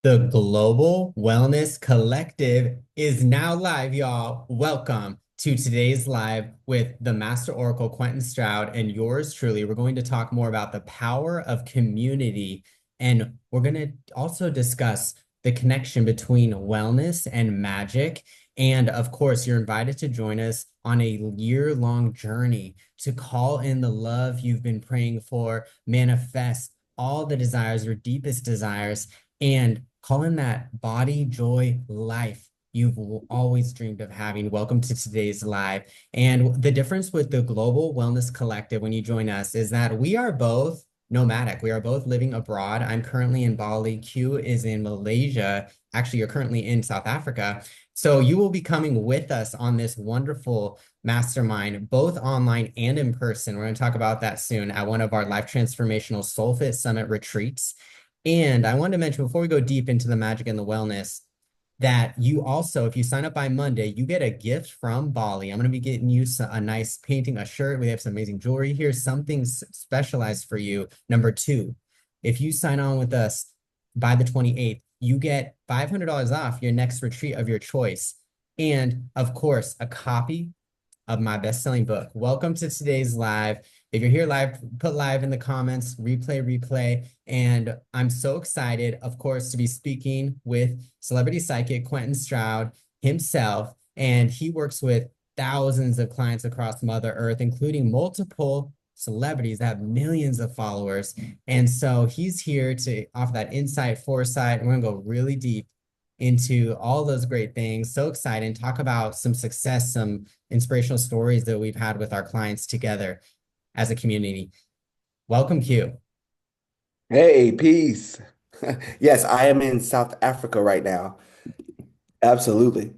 The Global Wellness Collective is now live, y'all. Welcome to today's live with the Master Oracle, Quenton Stroud, and yours truly. We're going to talk more about the power of community, and we're going to also discuss the connection between wellness and magic. And of course, you're invited to join us on a year-long journey to call in the love you've been praying for, manifest all the desires, your deepest desires, and call in that body, joy, life you've always dreamed of having. Welcome to today's live. And the difference with the Global Wellness Collective when you join us is that we are both nomadic. We are both living abroad. I'm currently in Bali. Q is in Malaysia. Actually, you're currently in South Africa. So you will be coming with us on this wonderful mastermind, both online and in person. We're going to talk about that soon at one of our Life Transformational SoulFit Summit retreats. And I wanted to mention before we go deep into the magic and the wellness, that you also, if you sign up by Monday, you get a gift from Bali. I'm going to be getting you a nice painting, a shirt. We have some amazing jewelry here, something specialized for you. Number two, if you sign on with us by the 28th, you get $500 off your next retreat of your choice. And of course, a copy of my best-selling book. Welcome to today's live. If you're here live, put live in the comments, replay. And I'm so excited, of course, to be speaking with celebrity psychic Quenton Stroud himself. And he works with thousands of clients across Mother Earth, including multiple celebrities that have millions of followers. And so he's here to offer that insight, foresight, and we're gonna go really deep into all those great things. So excited. Talk about some success, some inspirational stories that we've had with our clients together as a community. Welcome, Q. Hey, peace. Yes, I am in South Africa right now. Absolutely.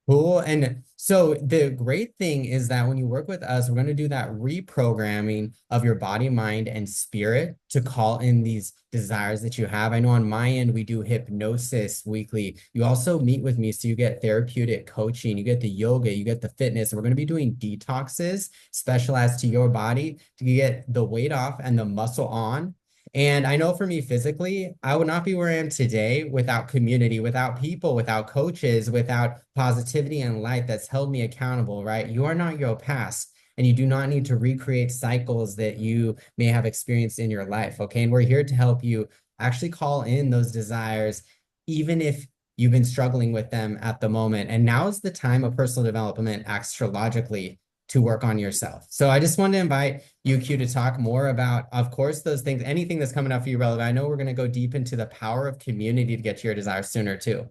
Cool. And so the great thing is that when you work with us, we're going to do that reprogramming of your body, mind, and spirit to call in these desires that you have. I know on my end, we do hypnosis weekly. You also meet with me, so you get therapeutic coaching, you get the yoga, you get the fitness. And we're going to be doing detoxes specialized to your body to get the weight off and the muscle on. And I know for me physically, I would not be where I am today without community, without people, without coaches, without positivity and light that's held me accountable, right? You are not your past, and you do not need to recreate cycles that you may have experienced in your life, okay? And we're here to help you actually call in those desires, even if you've been struggling with them at the moment. And now is the time of personal development astrologically to work on yourself. So I just wanted to invite you, Q, to talk more about, of course, those things, anything that's coming up for you relevant. I know we're going to go deep into the power of community to get to your desires sooner too.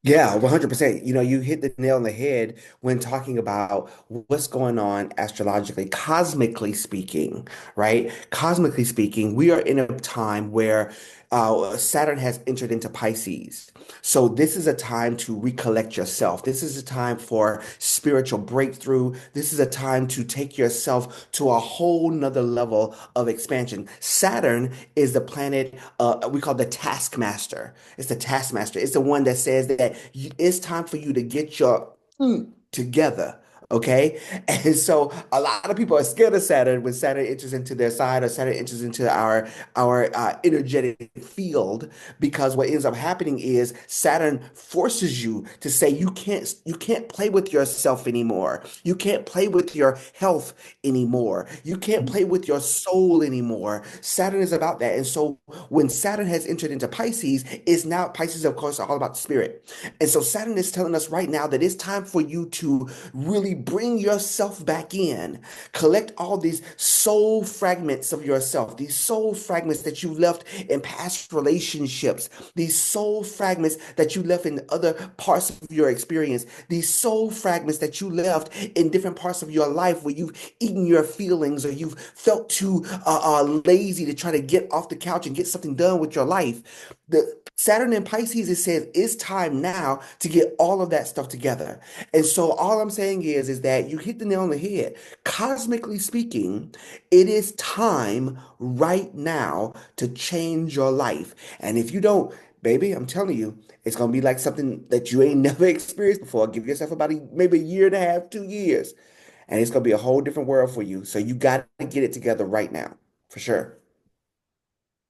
Yeah, 100%. You hit the nail on the head when talking about what's going on astrologically, cosmically speaking, right? Cosmically speaking, we are in a time where Saturn has entered into Pisces. So this is a time to recollect yourself. This is a time for spiritual breakthrough. This is a time to take yourself to a whole nother level of expansion. Saturn is the planet we call the taskmaster. It's the taskmaster. It's the one that says that it's time for you to get your together. Okay. And so a lot of people are scared of Saturn when Saturn enters into their side or Saturn enters into our energetic field, because what ends up happening is Saturn forces you to say you can't play with yourself anymore. You can't play with your health anymore. You can't play with your soul anymore. Saturn is about that. And so when Saturn has entered into Pisces, is now Pisces, of course, are all about the spirit. And so Saturn is telling us right now that it's time for you to really bring yourself back in, collect all these soul fragments of yourself, these soul fragments that you left in past relationships, these soul fragments that you left in other parts of your experience, these soul fragments that you left in different parts of your life where you've eaten your feelings or you've felt too lazy to try to get off the couch and get something done with your life. The Saturn in Pisces, it says it's time now to get all of that stuff together. And so all I'm saying is that you hit the nail on the head. Cosmically speaking, it is time right now to change your life. And if you don't, baby, I'm telling you, it's gonna be like something that you ain't never experienced before. Give yourself about maybe a year and a half, 2 years, and it's gonna be a whole different world for you. So you got to get it together right now, for sure.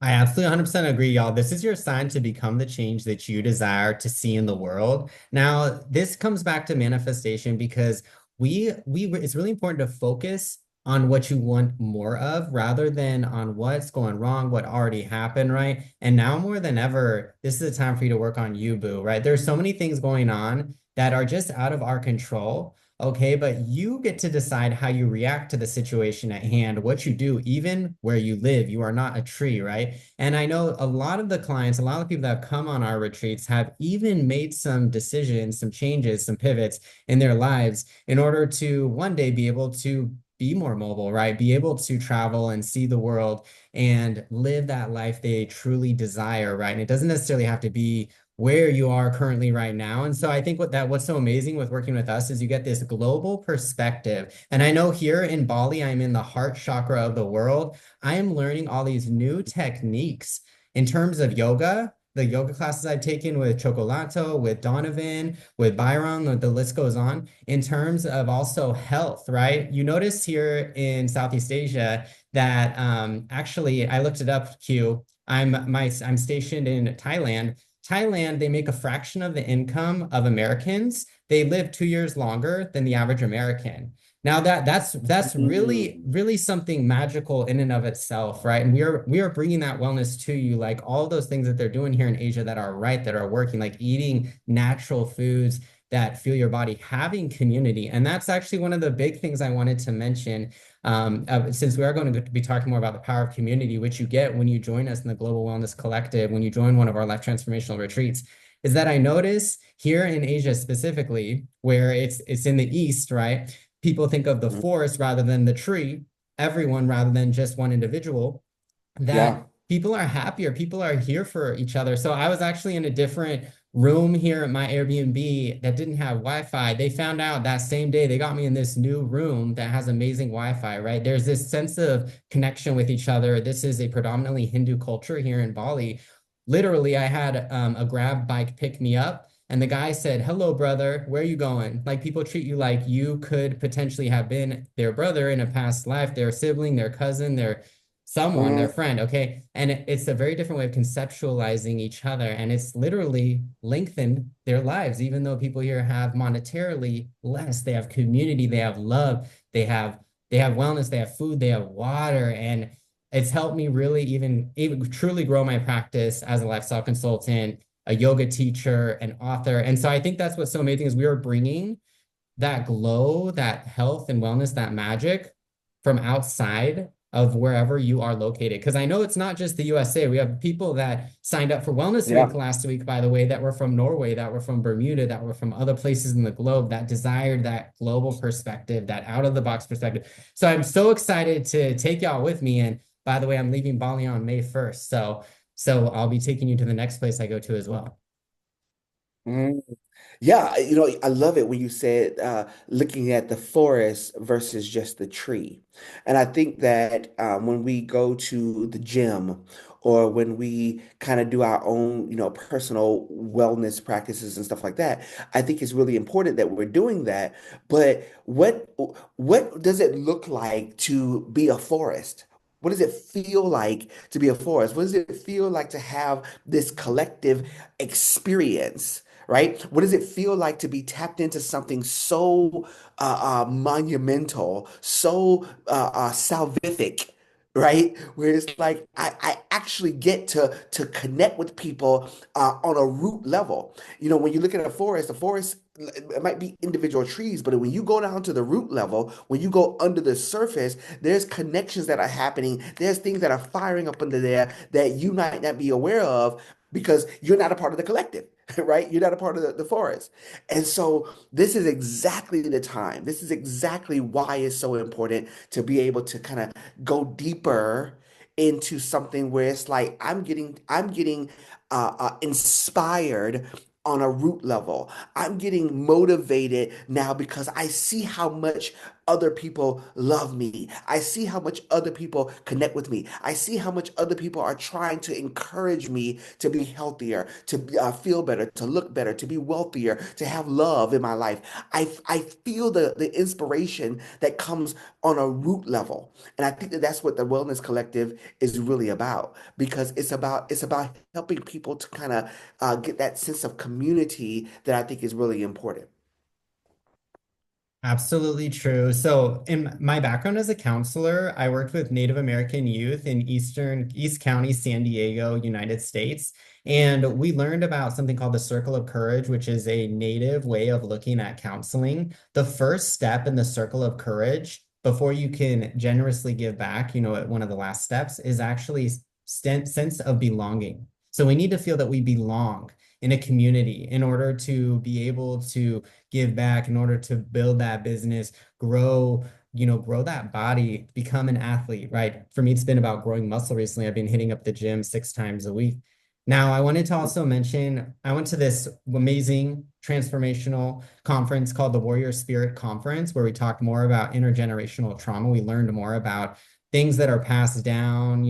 I absolutely 100% agree, y'all. This is your sign to become the change that you desire to see in the world. Now, this comes back to manifestation because we it's really important to focus on what you want more of rather than on what's going wrong, what already happened, right? And now more than ever, this is a time for you to work on you, boo, right? There's so many things going on that are just out of our control. Okay, but you get to decide how you react to the situation at hand, what you do, even where you live. You are not a tree, right? And I know a lot of the clients, a lot of people that have come on our retreats have even made some decisions, some changes, some pivots in their lives in order to one day be able to be more mobile, right? Be able to travel and see the world and live that life they truly desire, right? And it doesn't necessarily have to be where you are currently right now. And so I think what's so amazing with working with us is you get this global perspective. And I know here in Bali, I'm in the heart chakra of the world. I am learning all these new techniques in terms of yoga. The yoga classes I've taken with Chocolato, with Donovan, with Byron, the list goes on. In terms of also health, right? You notice here in Southeast Asia that actually I looked it up, Q. I'm stationed in Thailand. Thailand, they make a fraction of the income of Americans. They live 2 years longer than the average American. Now that's really Mm. really something magical in and of itself, right? And we are bringing that wellness to you, like all those things that they're doing here in Asia that are right, that are working, like eating natural foods that fuel your body, having community. And that's actually one of the big things I wanted to mention, since we are going to be talking more about the power of community, which you get when you join us in the Global Wellness Collective, when you join one of our life transformational retreats, is that I notice here in Asia specifically, where it's in the East, right? People think of the Mm. forest rather than the tree, everyone rather than just one individual, that Yeah. people are happier, people are here for each other. So I was actually in a different room here at my Airbnb that didn't have Wi-Fi. They found out that same day they got me in this new room that has amazing Wi-Fi, right? There's this sense of connection with each other. This is a predominantly Hindu culture here in Bali. Literally, I had a Grab bike pick me up. And the guy said, "Hello, brother. Where are you going?" Like people treat you like you could potentially have been their brother in a past life, their sibling, their cousin, their someone, their Mhm. friend, okay? And it's a very different way of conceptualizing each other. And it's literally lengthened their lives, even though people here have monetarily less. They have community, they have love, they have wellness, they have food, they have water. And it's helped me really even truly grow my practice as a lifestyle consultant, a yoga teacher, an author. And so I think that's what's so amazing is we are bringing that glow, that health and wellness, that magic from outside of wherever you are located. Because I know it's not just the USA. We have people that signed up for Wellness Week Yeah. last week, by the way, that were from Norway, that were from Bermuda, that were from other places in the globe that desired that global perspective, that out of the box perspective. So I'm so excited to take y'all with me. And by the way, I'm leaving Bali on May 1st. So I'll be taking you to the next place I go to as well. Mhm. Yeah, I love it when you said looking at the forest versus just the tree. And I think that when we go to the gym or when we kind of do our own, personal wellness practices and stuff like that, I think it's really important that we're doing that. But what does it look like to be a forest? What does it feel like to be a forest? What does it feel like to have this collective experience? Right? What does it feel like to be tapped into something so monumental, so salvific, right? Where it's like I actually get to connect with people on a root level. When you look at a forest, it might be individual trees, but when you go down to the root level, when you go under the surface, there's connections that are happening. There's things that are firing up under there that you might not be aware of because you're not a part of the collective, right? You're not a part of the forest. And so this is exactly the time. This is exactly why it's so important to be able to kind of go deeper into something where it's like I'm getting inspired on a root level. I'm getting motivated now because I see how much other people love me. I see how much other people connect with me. I see how much other people are trying to encourage me to be healthier, to feel better, to look better, to be wealthier, to have love in my life. I feel the inspiration that comes on a root level. And I think that that's what the Wellness Collective is really about because it's about helping people to kind of get that sense of community that I think is really important. Absolutely true. So, in my background as a counselor, I worked with Native American youth in East County, San Diego, United States. And we learned about something called the Circle of Courage, which is a Native way of looking at counseling. The first step in the Circle of Courage, before you can generously give back, one of the last steps is actually sense of belonging. So, we need to feel that we belong in a community in order to be able to give back, in order to build that business, grow that body, become an athlete, right? For me, it's been about growing muscle recently. I've been hitting up the gym 6 times a week. Now, I wanted to also mention I went to this amazing transformational conference called the Warrior Spirit Conference, where we talked more about intergenerational trauma. We learned more about things that are passed down,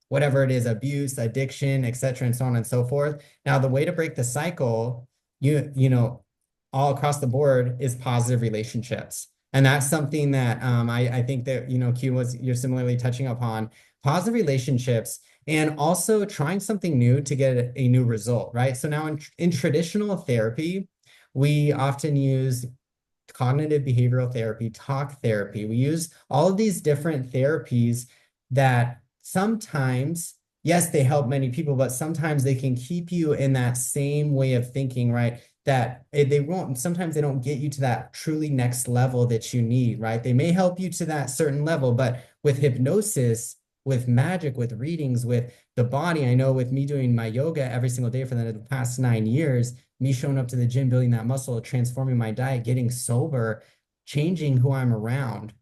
whatever it is, abuse, addiction, et cetera, and so on and so forth. Now, the way to break the cycle, all across the board is positive relationships. And that's something that I think that, Q you're similarly touching upon positive relationships and also trying something new to get a new result, right? So now in traditional therapy, we often use cognitive behavioral therapy, talk therapy. We use all of these different therapies that sometimes, yes, they help many people, but sometimes they can keep you in that same way of thinking, right? That they won't, sometimes they don't get you to that truly next level that you need, right? They may help you to that certain level, but with hypnosis, with magic, with readings, with the body, I know with me doing my yoga every single day for the past 9 years, me showing up to the gym, building that muscle, transforming my diet, getting sober, changing who I'm around,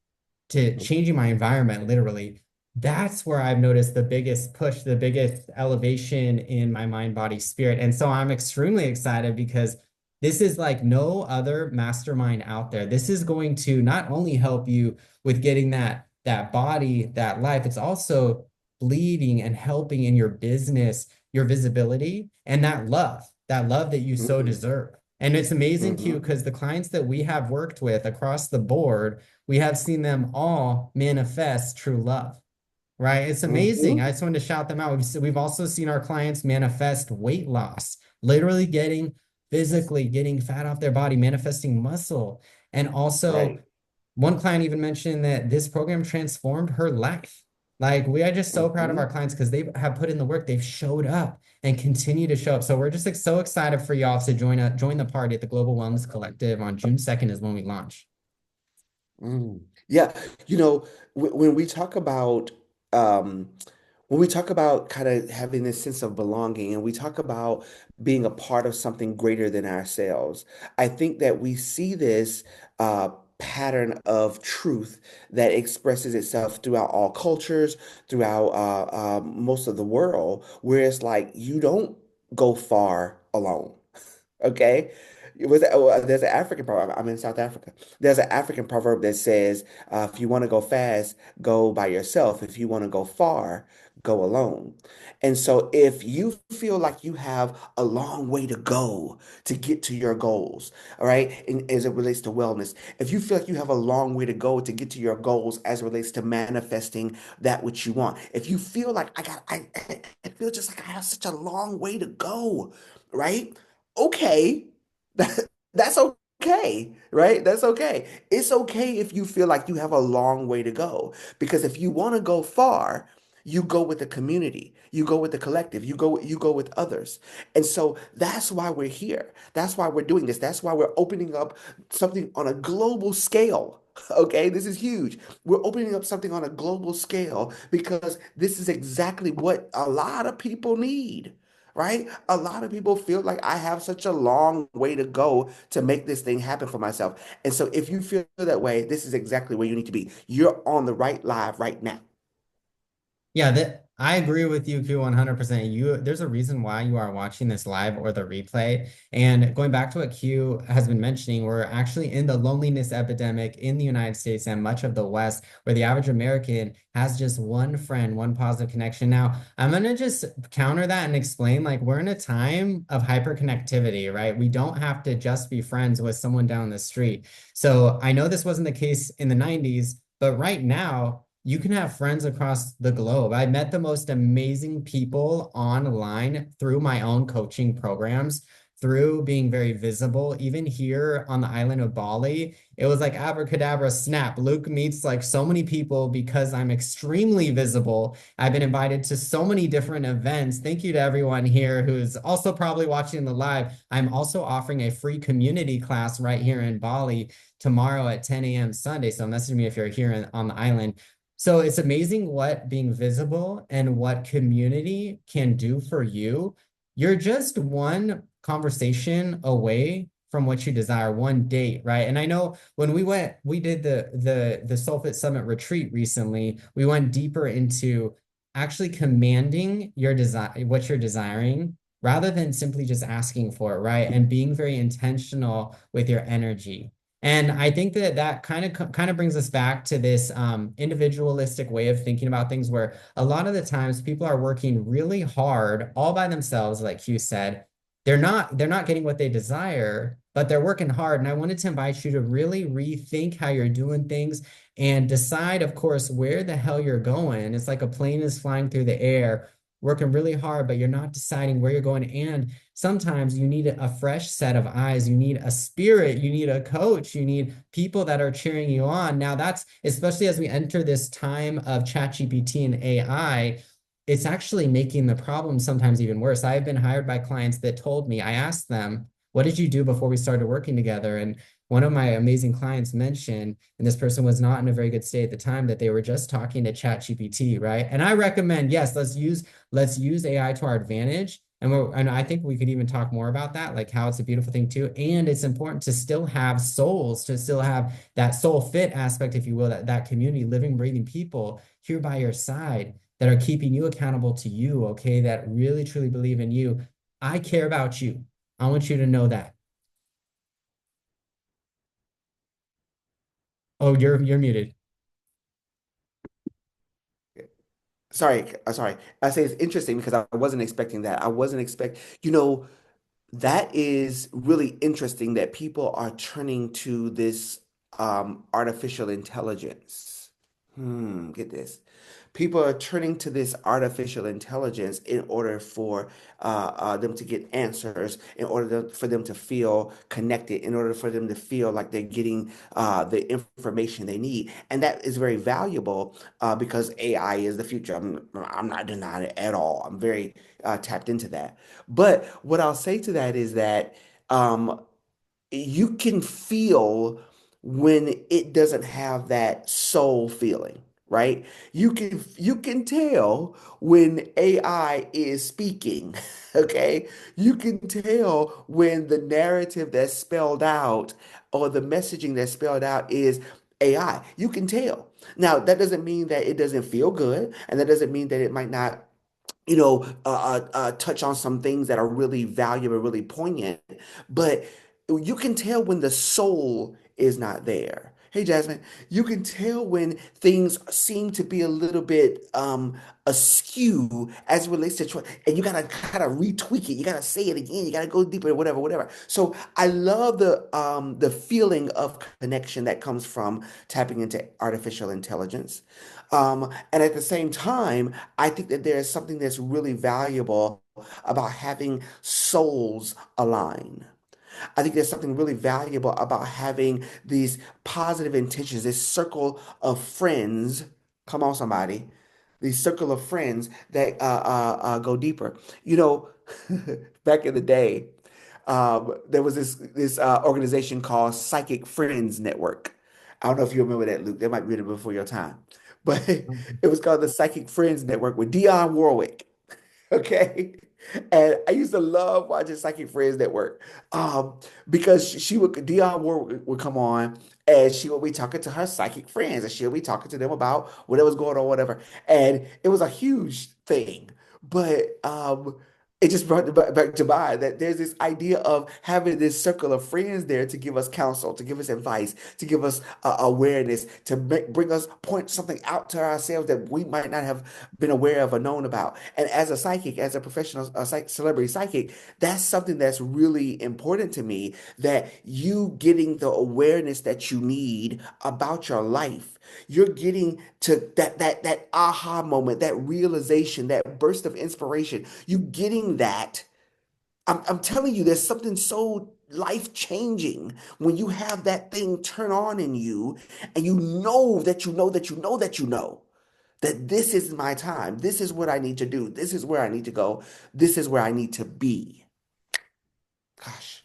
to changing my environment, literally. That's where I've noticed the biggest push, the biggest elevation in my mind, body, spirit. And so I'm extremely excited because this is like no other mastermind out there. This is going to not only help you with getting that body, that life, it's also bleeding and helping in your business, your visibility, and that love that you so Mhm, deserve. And it's amazing, Q, mhm, because the clients that we have worked with across the board, we have seen them all manifest true love, right? It's amazing. mhm, I just wanted to shout them out. We've also seen our clients manifest weight loss, literally physically getting fat off their body, manifesting muscle. And also, right. one client even mentioned that this program transformed her life. Like, we are just so proud of our Mhm. clients because they have put in the work, they've showed up and continue to show up. So we're just like, so excited for y'all to join the party at the Global Wellness Collective on June 2nd is when we launch. Mm. Yeah, you know, when we talk about um, when we talk about kind of having this sense of belonging and we talk about being a part of something greater than ourselves, I think that we see this pattern of truth that expresses itself throughout all cultures, throughout most of the world, where it's like you don't go far alone. Okay. There's an African proverb. I'm in South Africa. There's an African proverb that says, if you want to go fast, go by yourself. If you want to go far, go alone. And so if you feel like you have a long way to go to get to your goals, all right, and as it relates to wellness, if you feel like you have a long way to go to get to your goals as it relates to manifesting that which you want, if you feel like I feel just like I have such a long way to go, right? Okay, that's okay, right? That's okay. It's okay if you feel like you have a long way to go, because if you want to go far, you go with the community, you go with the collective, you go with others. And so that's why we're here. That's why we're doing this. That's why we're opening up something on a global scale. Okay, this is huge. We're opening up something on a global scale because this is exactly what a lot of people need, right? A lot of people feel like I have such a long way to go to make this thing happen for myself. And so if you feel that way, this is exactly where you need to be. You're on the right live right now. Yeah, that I agree with you, Q, 100%. There's a reason why you are watching this live or the replay. And going back to what Q has been mentioning, we're actually in the loneliness epidemic in the United States and much of the West, where the average American has just one friend, one positive connection. Now, I'm gonna just counter that and explain like we're in a time of hyperconnectivity, right? We don't have to just be friends with someone down the street. So I know this wasn't the case in the 90s, but right now, you can have friends across the globe. I met the most amazing people online through my own coaching programs, through being very visible. Even here on the island of Bali, it was like abracadabra snap. Luke meets like so many people because I'm extremely visible. I've been invited to so many different events. Thank you to everyone here who's also probably watching the live. I'm also offering a free community class right here in Bali tomorrow at 10 a.m. Sunday. So message me if you're here on the island. So it's amazing what being visible and what community can do for you. You're just one conversation away from what you desire, one date, right? And I know when we did the Soulfit Summit retreat recently, we went deeper into actually commanding your desire, what you're desiring, rather than simply just asking for it, right? And being very intentional with your energy. And I think that that kind of brings us back to this individualistic way of thinking about things, where a lot of the times people are working really hard all by themselves, like Hugh said. They're not getting what they desire, but they're working hard. And I wanted to invite you to really rethink how you're doing things and decide, of course, where the hell you're going. It's like a plane is flying through the air, working really hard, but you're not deciding where you're going. And sometimes you need a fresh set of eyes. You need a spirit. You need a coach. You need people that are cheering you on. Now, that's especially as we enter this time of ChatGPT and AI, it's actually making the problem sometimes even worse. I've been hired by clients that told me, I asked them, what did you do before we started working together? And one of my amazing clients mentioned, and this person was not in a very good state at the time, that they were just talking to ChatGPT, right? And I recommend, yes, let's use AI to our advantage. And I think we could even talk more about that, like how it's a beautiful thing too. And it's important to still have souls, to still have that soul fit aspect, if you will, that community, living, breathing people here by your side that are keeping you accountable to you, okay, that really truly believe in you. I care about you. I want you to know that. Oh, you're muted. Sorry. I say it's interesting because I wasn't expecting that. I wasn't expect, you know, that is really interesting that people are turning to this artificial intelligence. Get this. People are turning to this artificial intelligence in order for them to get answers, in order for them to feel connected, in order for them to feel like they're getting the information they need. And that is very valuable because AI is the future. I'm not denying it at all. I'm very tapped into that. But what I'll say to that is that um, you can feel when it doesn't have that soul feeling, right? You can tell when AI is speaking, okay? You can tell when the narrative that's spelled out or the messaging that's spelled out is AI. You can tell. Now, that doesn't mean that it doesn't feel good, and that doesn't mean that it might not touch on some things that are really valuable, really poignant, but you can tell when the soul is not there. Hey, Jasmine, you can tell when things seem to be a little bit askew as it relates to choice, and you gotta kind of retweak it. You gotta say it again. You gotta go deeper, whatever, whatever. So I love the feeling of connection that comes from tapping into artificial intelligence. And at the same time, I think that there is something that's really valuable about having souls align. I think there's something really valuable about having these positive intentions, this circle of friends. Come on, somebody. These circle of friends that go deeper. You know, back in the day, there was this organization called Psychic Friends Network. I don't know if you remember that, Luke. That might be before your time, but it was called the Psychic Friends Network with Dionne Warwick. Okay. And I used to love watching Psychic Friends Network. Because she would Dion Ward would come on and she would be talking to her psychic friends and she'll be talking to them about whatever's going on, whatever. And it was a huge thing. But it just brought it back to mind that there's this idea of having this circle of friends there to give us counsel, to give us advice, to give us awareness, to bring us point something out to ourselves that we might not have been aware of or known about. And as a psychic, as a professional celebrity psychic, that's something that's really important to me, that you getting the awareness that you need about your life. You're getting to that aha moment, that realization, that burst of inspiration. You getting that. I'm telling you, there's something so life-changing when you have that thing turn on in you and you know that you know that you know that you know that this is my time. This is what I need to do. This is where I need to go. This is where I need to be. Gosh.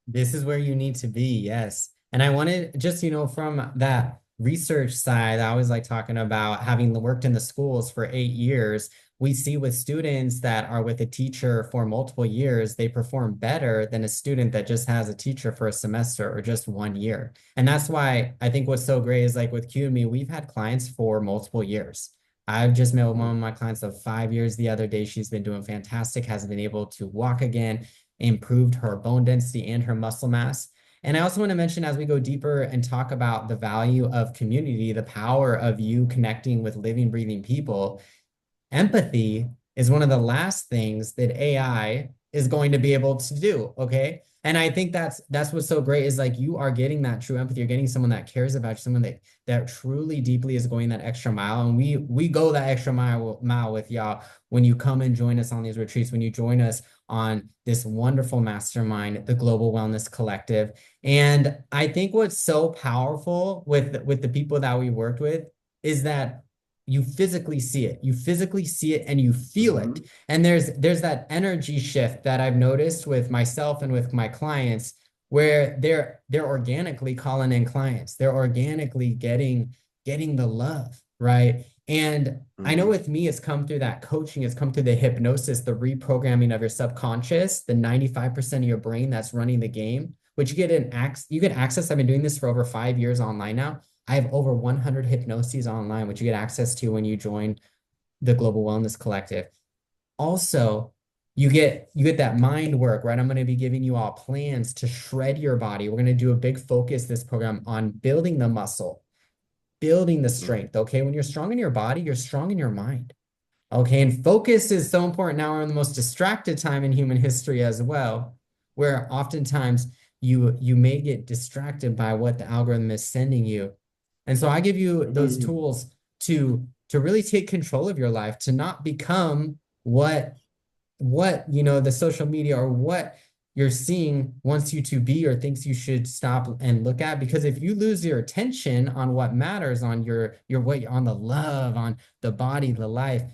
This is where you need to be, yes. And I wanted just, from that research side, I always like talking about having worked in the schools for 8 years. We see with students that are with a teacher for multiple years, they perform better than a student that just has a teacher for a semester or just 1 year. And that's why I think what's so great is like with Q and me, we've had clients for multiple years. I've just met with one of my clients of 5 years the other day. She's been doing fantastic, has been able to walk again, improved her bone density and her muscle mass. And I also want to mention as we go deeper and talk about the value of community, the power of you connecting with living, breathing people, empathy is one of the last things that AI is going to be able to do. Okay. And I think that's what's so great is like you are getting that true empathy. You're getting someone that cares about you, someone that truly deeply is going that extra mile. And we go that extra mile with y'all when you come and join us on these retreats, when you join us on this wonderful mastermind, the Global Wellness Collective. And I think what's so powerful with the people that we worked with is that you physically see it. You physically see it and you feel it. Mhm. And there's that energy shift that I've noticed with myself and with my clients where they're organically calling in clients. They're organically getting the love, right? And I know Mhm. with me, it's come through that coaching, it's come through the hypnosis, the reprogramming of your subconscious, the 95% of your brain that's running the game, which you get access. I've been doing this for over 5 years online now. I have over 100 hypnoses online, which you get access to when you join the Global Wellness Collective. Also, you get that mind work, right? I'm going to be giving you all plans to shred your body. We're going to do a big focus this program on building the muscle, building the Mhm. strength. Okay. When you're strong in your body, you're strong in your mind. Okay. And focus is so important. Now we're in the most distracted time in human history as well, where oftentimes you may get distracted by what the algorithm is sending you. And so I give you those Mhm. tools to really take control of your life, to not become what the social media or what you're seeing wants you to be or thinks you should stop and look at. Because if you lose your attention on what matters, on your what on the love, on the body, the life,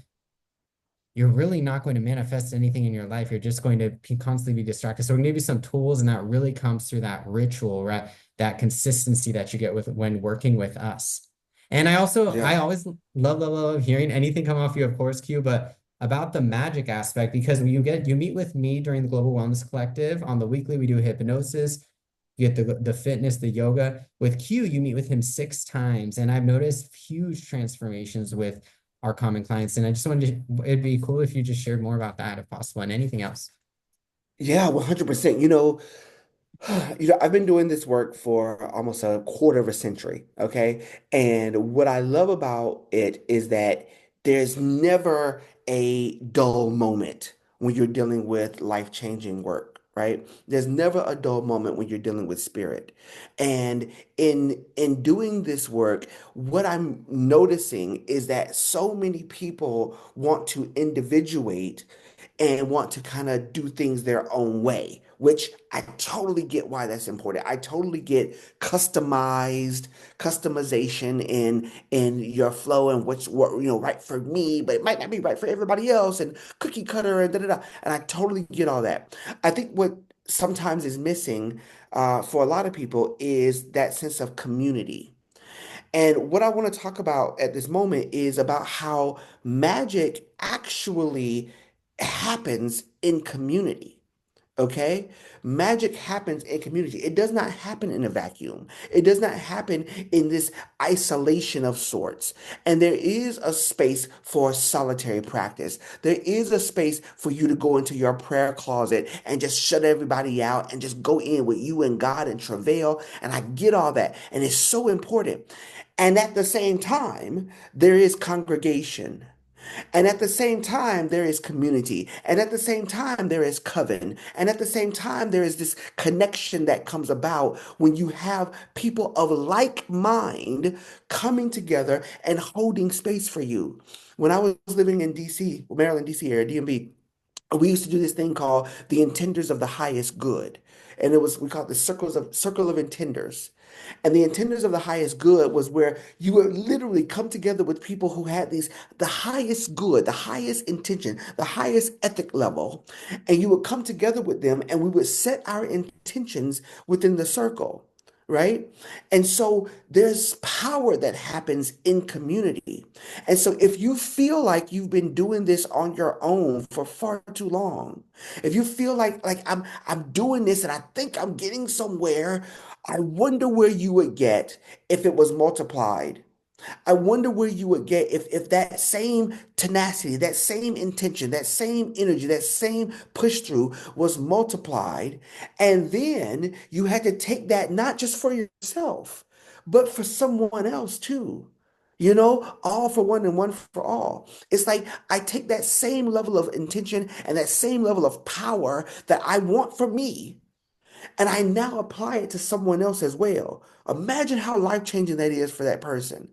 you're really not going to manifest anything in your life. You're just going to constantly be distracted. So we're going to give you some tools, and that really comes through that ritual, right? That consistency that you get with when working with us. And I Yeah. always love hearing anything come off you, of course, Q, but about the magic aspect, because when you meet with me during the Global Wellness Collective on the weekly, we do hypnosis. You get the fitness, the yoga. With Q, you meet with him 6 times, and I've noticed huge transformations with our common clients. And I just wanted to, it'd be cool if you just shared more about that if possible and anything else. Yeah, 100%. I've been doing this work for almost a quarter of a century, okay? And what I love about it is that there's never a dull moment when you're dealing with life-changing work, right? There's never a dull moment when you're dealing with spirit. And in doing this work, what I'm noticing is that so many people want to individuate and want to kind of do things their own way, which I totally get why that's important. I totally get customization in your flow and what's what right for me, but it might not be right for everybody else and cookie cutter and da da da. And I totally get all that. I think what sometimes is missing for a lot of people is that sense of community. And what I want to talk about at this moment is about how magic actually happens in community. Okay? Magic happens in community. It does not happen in a vacuum. It does not happen in this isolation of sorts. And there is a space for solitary practice. There is a space for you to go into your prayer closet and just shut everybody out and just go in with you and God and travail. And I get all that. And it's so important. And at the same time, there is congregation. And at the same time, there is community. And at the same time, there is coven. And at the same time, there is this connection that comes about when you have people of like mind coming together and holding space for you. When I was living in DC, Maryland, DC area, DMV, we used to do this thing called the intenders of the highest good. And we called it the circle of intenders. And the intenders of the highest good was where you would literally come together with people who had the highest good, the highest intention, the highest ethic level. And you would come together with them and we would set our intentions within the circle, right? And so there's power that happens in community. And so if you feel like you've been doing this on your own for far too long, if you feel like I'm doing this and I think I'm getting somewhere, I wonder where you would get if it was multiplied. I wonder where you would get if that same tenacity, that same intention, that same energy, that same push through was multiplied. And then you had to take that not just for yourself, but for someone else too. You know, all for one and one for all. It's like I take that same level of intention and that same level of power that I want for me and I now apply it to someone else as well. Imagine how life-changing that is for that person.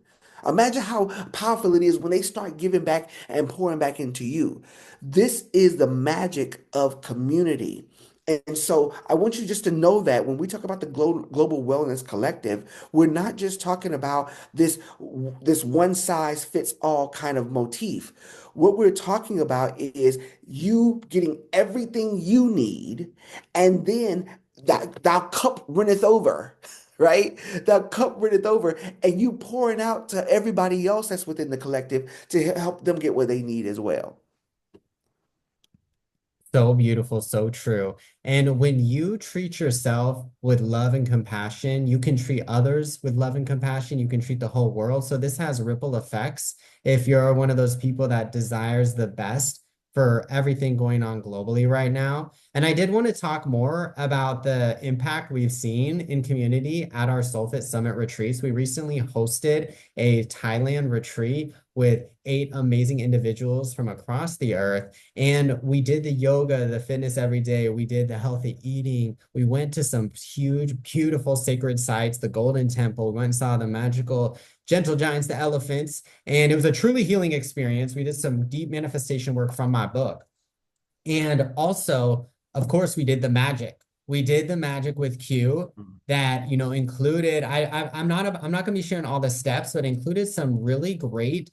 Imagine how powerful it is when they start giving back and pouring back into you. This is the magic of community. And so I want you just to know that when we talk about the Global Wellness Collective, we're not just talking about this one size fits all kind of motif. What we're talking about is you getting everything you need, and then thou cup runneth over, right? Thou cup runneth over, and you pouring out to everybody else that's within the collective to help them get what they need as well. So beautiful, so true. And when you treat yourself with love and compassion, you can treat others with love and compassion. You can treat the whole world. So this has ripple effects. If you're one of those people that desires the best for everything going on globally right now. And I did want to talk more about the impact we've seen in community at our Soulfit Summit retreats. We recently hosted a Thailand retreat with 8 amazing individuals from across the earth. And we did the yoga, the fitness every day. We did the healthy eating. We went to some huge, beautiful sacred sites, the Golden Temple. We went and saw the magical gentle giants, the elephants. And it was a truly healing experience. We did some deep manifestation work from my book. And also, of course, we did the magic. We did the magic with Q that, included, I'm not going to be sharing all the steps, but included some really great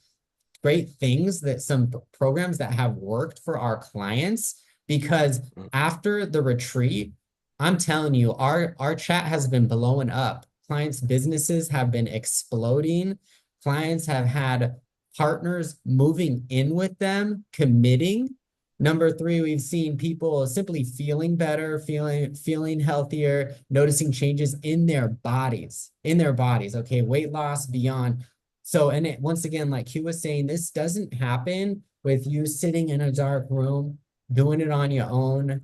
things that some programs that have worked for our clients because after the retreat, I'm telling you, our chat has been blowing up. Clients' businesses have been exploding. Clients have had partners moving in with them, committing. Number three, we've seen people simply feeling better, feeling healthier, noticing changes in their bodies, okay, weight loss beyond. So, and once again, like Hugh was saying, this doesn't happen with you sitting in a dark room, doing it on your own,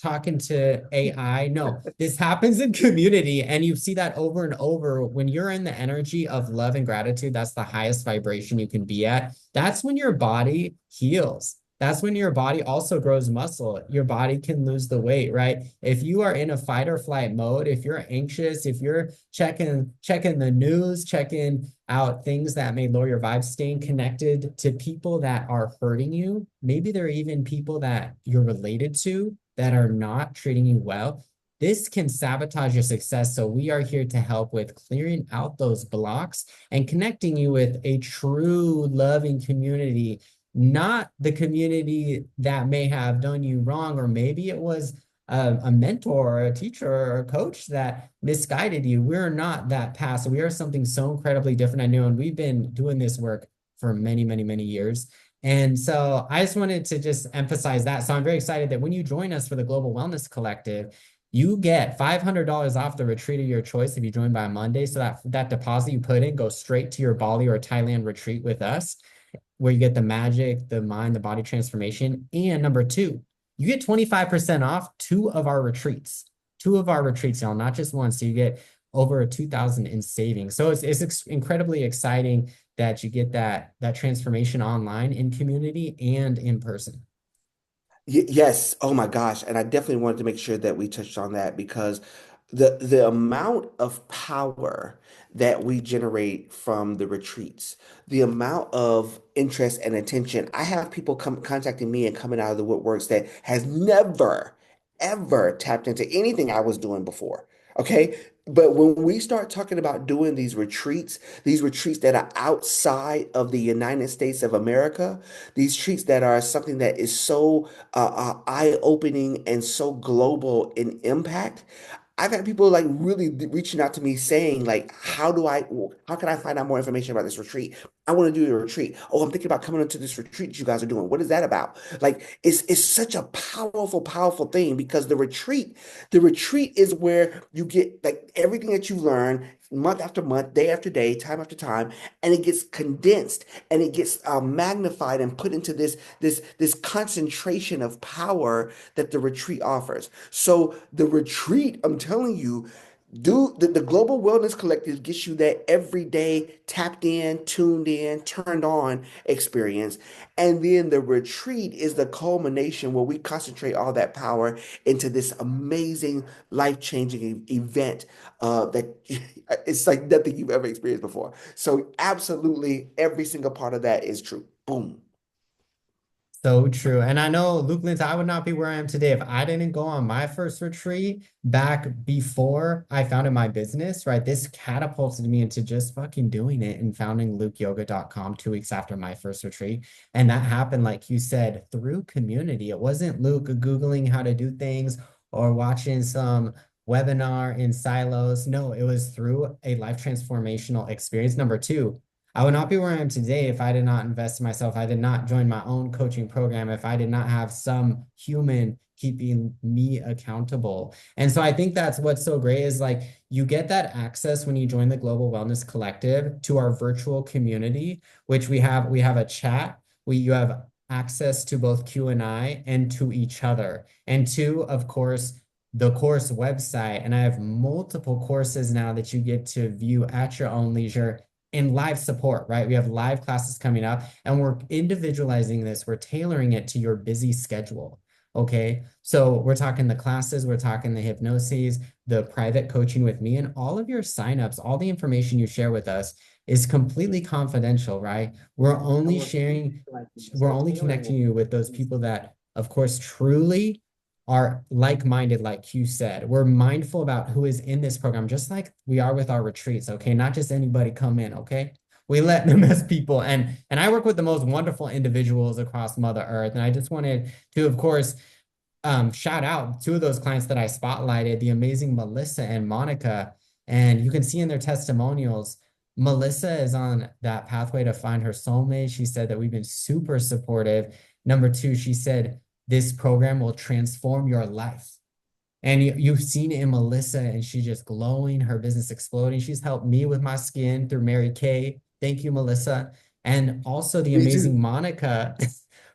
talking to AI. No, this happens in community. And you see that over and over. When you're in the energy of love and gratitude, that's the highest vibration you can be at. That's when your body heals. That's when your body also grows muscle. Your body can lose the weight, right? If you are in a fight or flight mode, if you're anxious, if you're checking the news, checking out things that may lower your vibe, staying connected to people that are hurting you, maybe they're even people that you're related to that are not treating you well. This can sabotage your success. So we are here to help with clearing out those blocks and connecting you with a true loving community, not the community that may have done you wrong, or maybe it was a mentor or a teacher or a coach that misguided you. We're not that past. We are something so incredibly different and new, and we've been doing this work for many, many, many years. And so I just wanted to just emphasize that. So I'm very excited that when you join us for the Global Wellness Collective, you get $500 off the retreat of your choice if you join by Monday. So that deposit you put in goes straight to your Bali or Thailand retreat with us, where you get the magic, the mind, the body transformation. And number two, you get 25% off two of our retreats, y'all, not just one. So you get over 2,000 in savings. So it's incredibly exciting that you get that transformation online in community and in person. Yes. Oh my gosh. And I definitely wanted to make sure that we touched on that because the amount of power that we generate from the retreats, the amount of interest and attention. I have people come contacting me and coming out of the woodworks that has never, ever tapped into anything I was doing before. Okay. But when we start talking about doing these retreats that are outside of the United States of America, these retreats that are something that is so eye-opening and so global in impact. I've had people like really reaching out to me saying like, how can I find out more information about this retreat? I want to do a retreat. Oh, I'm thinking about coming into this retreat that you guys are doing. What is that about? Like, it's such a powerful, powerful thing because the retreat is where you get like everything that you learn month after month, day after day, time after time, and it gets condensed and it gets magnified and put into this concentration of power that the retreat offers. So the retreat, I'm telling you, the Global Wellness Collective gets you that everyday tapped in, tuned in, turned on experience. And then the retreat is the culmination where we concentrate all that power into this amazing, life-changing event that it's like nothing you've ever experienced before. So absolutely every single part of that is true. Boom. So true. And I know, Luke Lintott, I would not be where I am today if I didn't go on my first retreat back before I founded my business, right? This catapulted me into just fucking doing it and founding lukeyoga.com 2 weeks after my first retreat. And that happened, like you said, through community. It wasn't Luke Googling how to do things or watching some webinar in silos. No, it was through a life transformational experience. Number two, I would not be where I am today if I did not invest in myself. I did not join my own coaching program, if I did not have some human keeping me accountable. And so I think that's what's so great is like you get that access when you join the Global Wellness Collective to our virtual community, which we have a chat. You have access to both Q and I and to each other. And two, of course, the course website. And I have multiple courses now that you get to view at your own leisure in live support, right? We have live classes coming up and we're individualizing this. We're tailoring it to your busy schedule. Okay. So we're talking the classes, we're talking the hypnoses, the private coaching with me, and all of your signups, all the information you share with us is completely confidential, right? We're only connecting you with those people that, of course, truly are like-minded, like you said. We're mindful about who is in this program, just like we are with our retreats, okay? Not just anybody come in, okay? We let them as people. And I work with the most wonderful individuals across Mother Earth. And I just wanted to, of course, shout out two of those clients that I spotlighted, the amazing Melissa and Monica. And you can see in their testimonials, Melissa is on that pathway to find her soulmate. She said that we've been super supportive. Number two, she said, this program will transform your life. And you've seen it in Melissa, and she's just glowing, her business exploding. She's helped me with my skin through Mary Kay. Thank you, Melissa. And also the Me amazing too. Monica.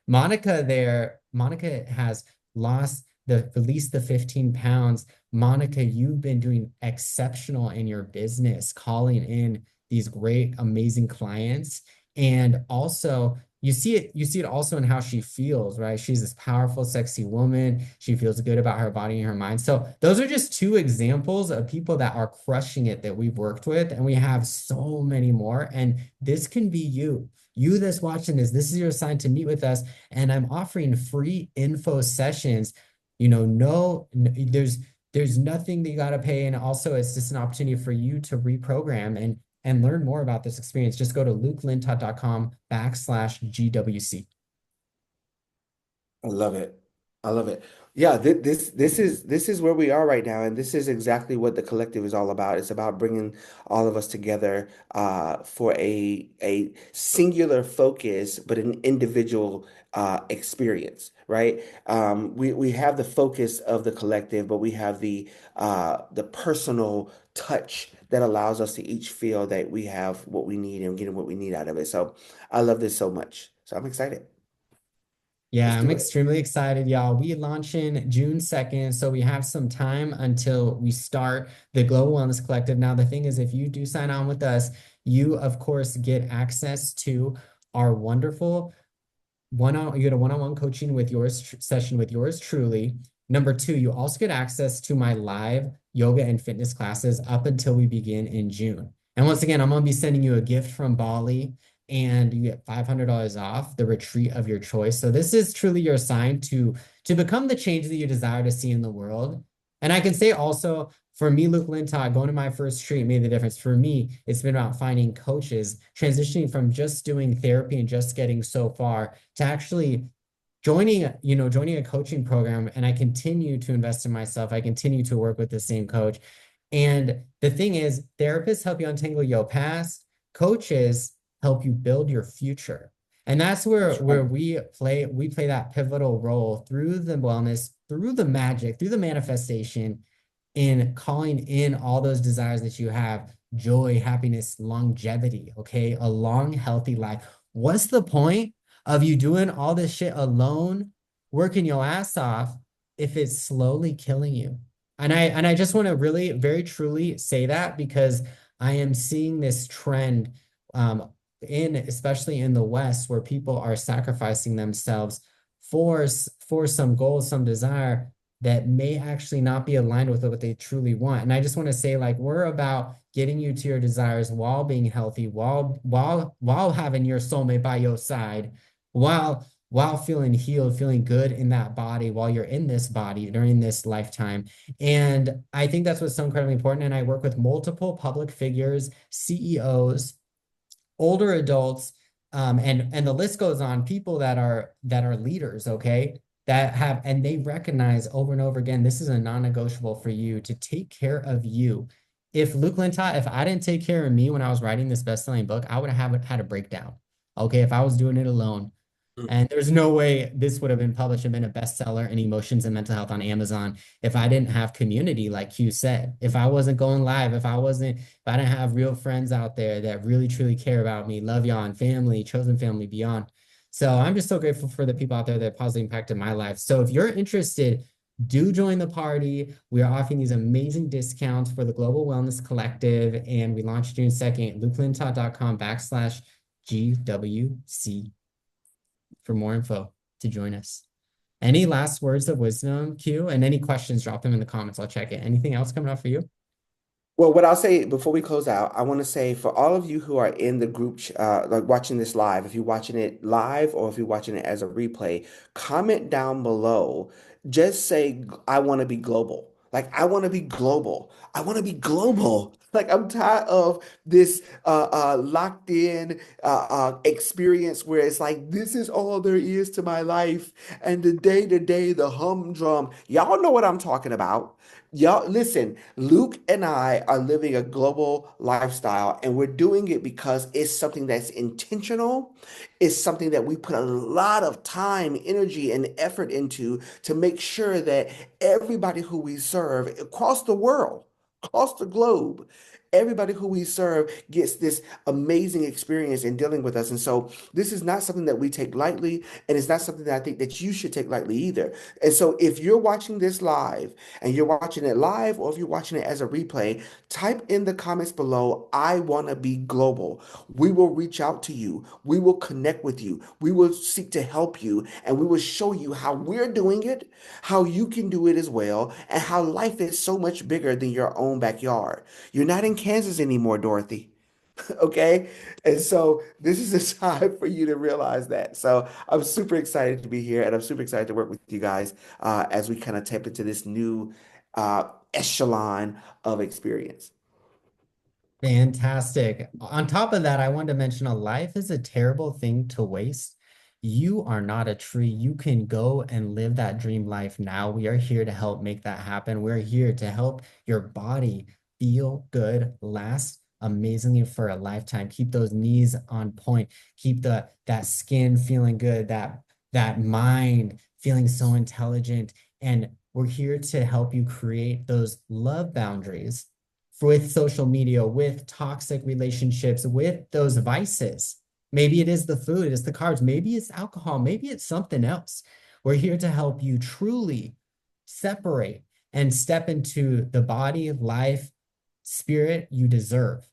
Monica has released the 15 pounds. Monica, you've been doing exceptional in your business, calling in these great, amazing clients. And also you see it also in how she feels, right? She's this powerful, sexy woman. She feels good about her body and her mind. So those are just two examples of people that are crushing it that we've worked with, and we have so many more. And this can be you. You that's watching this is your sign to meet with us. And I'm offering free info sessions. There's nothing that you got to pay. And also it's just an opportunity for you to reprogram and learn more about this experience. Just go to lukelintott.com/GWC. I love it. I love it. Yeah, this is where we are right now, and this is exactly what the collective is all about. It's about bringing all of us together for a singular focus, but an individual experience, right? We have the focus of the collective, but we have the personal touch that allows us to each feel that we have what we need and getting what we need out of it. So I love this so much. So I'm excited. Yeah, Let's I'm do it. extremely excited, y'all. We launch in June 2nd, so we have some time until we start the Global Wellness Collective. Now, the thing is, if you do sign on with us, you, of course, get access to our wonderful you get a one-on-one coaching with session with yours truly. Number two, you also get access to my live yoga and fitness classes up until we begin in June. And once again, I'm going to be sending you a gift from Bali and you get $500 off the retreat of your choice. So this is truly your sign to become the change that you desire to see in the world. And I can say also, for me, Luke Lintott, going to my first retreat made the difference. For me, it's been about finding coaches, transitioning from just doing therapy and just getting so far to actually joining a coaching program. And I continue to invest in myself. I continue to work with the same coach. And the thing is, therapists help you untangle your past, coaches help you build your future. And that's where That's right. we play that pivotal role through the wellness, through the magic, through the manifestation in calling in all those desires that you have: joy, happiness, longevity, okay? A long, healthy life. What's the point of you doing all this shit alone, working your ass off, if it's slowly killing you? And I just want to really, very truly say that because I am seeing this trend especially in the West where people are sacrificing themselves for some goals, some desire that may actually not be aligned with what they truly want. And I just want to say, like, we're about getting you to your desires while being healthy, while having your soulmate by your side, while feeling healed, feeling good in that body while you're in this body during this lifetime. And I think that's what's so incredibly important. And I work with multiple public figures, CEOs, older adults, and the list goes on, people that are leaders, okay, that have, and they recognize over and over again, this is a non-negotiable for you to take care of you. If Luke Lintott, if I didn't take care of me when I was writing this best-selling book, I would have had a breakdown. Okay, if I was doing it alone. And there's no way this would have been published and been a bestseller in emotions and mental health on Amazon if I didn't have community, like Q said. If I wasn't going live, if I didn't have real friends out there that really truly care about me, love y'all, and family, chosen family beyond. So I'm just so grateful for the people out there that positively impacted my life. So if you're interested, do join the party. We are offering these amazing discounts for the Global Wellness Collective, and we launched June 2nd, lukelintott.com/GWC for more info to join us. Any last words of wisdom, Q? And any questions, drop them in the comments. I'll check it. Anything else coming up for you? Well, what I'll say before we close out, I want to say for all of you who are in the group, like watching this live, if you're watching it live or if you're watching it as a replay, comment down below. Just say, I want to be global. Like, I want to be global. I want to be global. Like, I'm tired of this locked in experience where it's like, this is all there is to my life. And the day to day, the humdrum. Y'all know what I'm talking about. Y'all, listen, Luke and I are living a global lifestyle, and we're doing it because it's something that's intentional. It's something that we put a lot of time, energy, and effort into to make sure that everybody who we serve across the world, across the globe, everybody who we serve gets this amazing experience in dealing with us. And so this is not something that we take lightly, and it's not something that I think that you should take lightly either. And so if you're watching this live, and you're watching it live or if you're watching it as a replay, type in the comments below, I want to be global. We will reach out to you. We will connect with you. We will seek to help you and we will show you how we're doing it, how you can do it as well, and how life is so much bigger than your own backyard. You're not in Kansas anymore, Dorothy. Okay. And so this is a time for you to realize that. So I'm super excited to be here and I'm super excited to work with you guys as we kind of tap into this new echelon of experience. Fantastic. On top of that, I wanted to mention a life is a terrible thing to waste. You are not a tree. You can go and live that dream life now. We are here to help make that happen. We're here to help your body feel good, last amazingly for a lifetime. Keep those knees on point. Keep that skin feeling good, that mind feeling so intelligent. And we're here to help you create those love boundaries with social media, with toxic relationships, with those vices. Maybe it is the food, it's the carbs, maybe it's alcohol, maybe it's something else. We're here to help you truly separate and step into the body, life, spirit you deserve.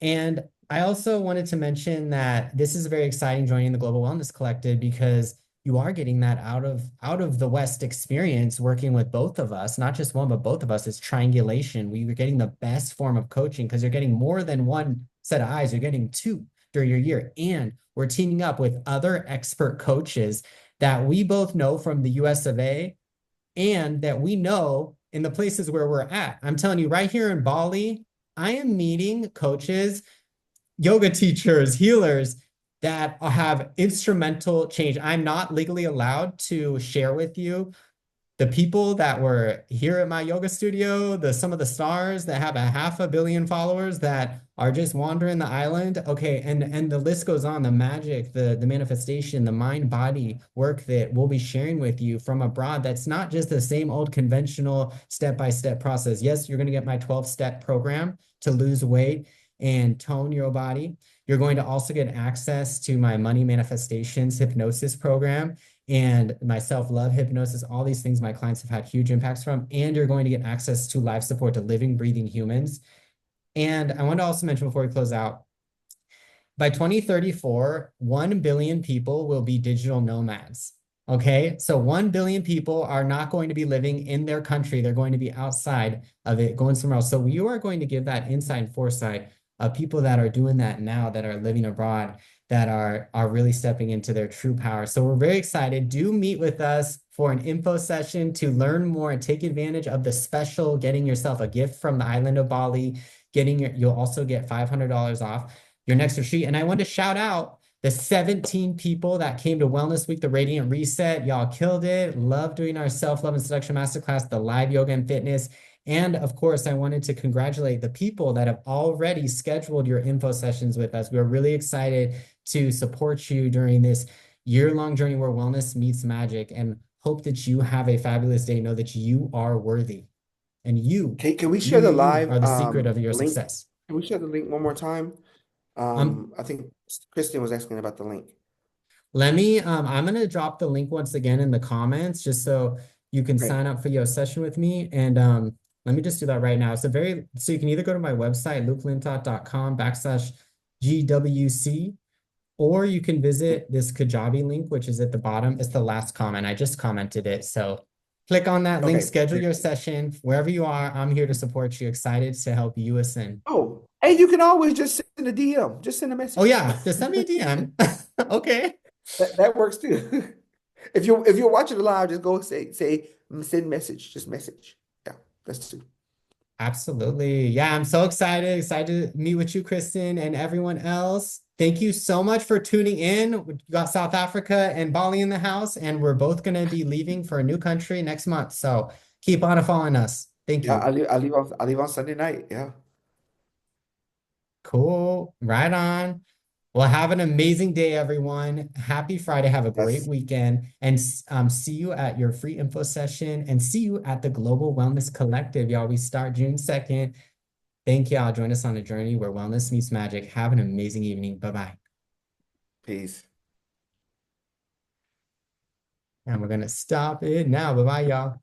And I also wanted to mention that this is very exciting joining the Global Wellness Collective because you are getting that out of the West experience working with both of us, not just one, but both of us. It's triangulation. We're getting the best form of coaching because you're getting more than one set of eyes. You're getting two during your year. And we're teaming up with other expert coaches that we both know from the US of A and that we know in the places where we're at. I'm telling you, right here in Bali, I am meeting coaches, yoga teachers, healers that have instrumental change. I'm not legally allowed to share with you the people that were here at my yoga studio, some of the stars that have a 500 million followers that are just wandering the island. Okay, and the list goes on, the magic, the manifestation, the mind body work that we'll be sharing with you from abroad. That's not just the same old conventional step-by-step process. Yes, you're going to get my 12-step program to lose weight and tone your body. You're going to also get access to my money manifestations hypnosis program and my self-love hypnosis, all these things my clients have had huge impacts from. And you're going to get access to live support to living, breathing humans. And I want to also mention before we close out, by 2034, 1 billion people will be digital nomads. Okay, so 1 billion people are not going to be living in their country. They're going to be outside of it, going somewhere else. So you are going to give that insight and foresight of people that are doing that now, that are living abroad, that are really stepping into their true power. So we're very excited. Do meet with us for an info session to learn more and take advantage of the special, getting yourself a gift from the island of Bali, you'll also get $500 off your next retreat. And I want to shout out the 17 people that came to Wellness Week, the Radiant Reset. Y'all killed it. Love doing our self-love and seduction masterclass, the live yoga and fitness. And of course, I wanted to congratulate the people that have already scheduled your info sessions with us. We're really excited to support you during this year-long journey where wellness meets magic, and hope that you have a fabulous day. Know that you are worthy, and Can we share the you live are the secret of your link? success. Can we share the link one more time? Um, I think Kristen was asking about the link. I'm gonna drop the link once again in the comments just so you can Okay. sign up for your session with me. And let me just do that right now. So you can either go to my website, lukelintott.com/GWC, or you can visit this Kajabi link, which is at the bottom. It's the last comment. I just commented it. So click on that link, Okay. schedule your session. Wherever you are, I'm here to support you. Excited to help you ascend. Oh, and you can always just send a DM, just send a Oh message. yeah, just send me a DM. Okay. That works too. If you're watching it live, just go say send message, just message. Yeah, that's too. Absolutely. Yeah, I'm so excited to meet with you, Kristen, and everyone else. Thank you so much for tuning in. We got South Africa and Bali in the house, and we're both going to be leaving for a new country next month. So keep on following us. Thank Yeah, you. I leave on Sunday night. Yeah. Cool. Right on. Well, have an amazing day, everyone. Happy Friday. Have a great Yes. weekend. And see you at your free info session and see you at the Global Wellness Collective. Y'all, we start June 2nd. Thank y'all. Join us on a journey where wellness meets magic. Have an amazing evening. Bye-bye. Peace. And we're going to stop it now. Bye-bye, y'all.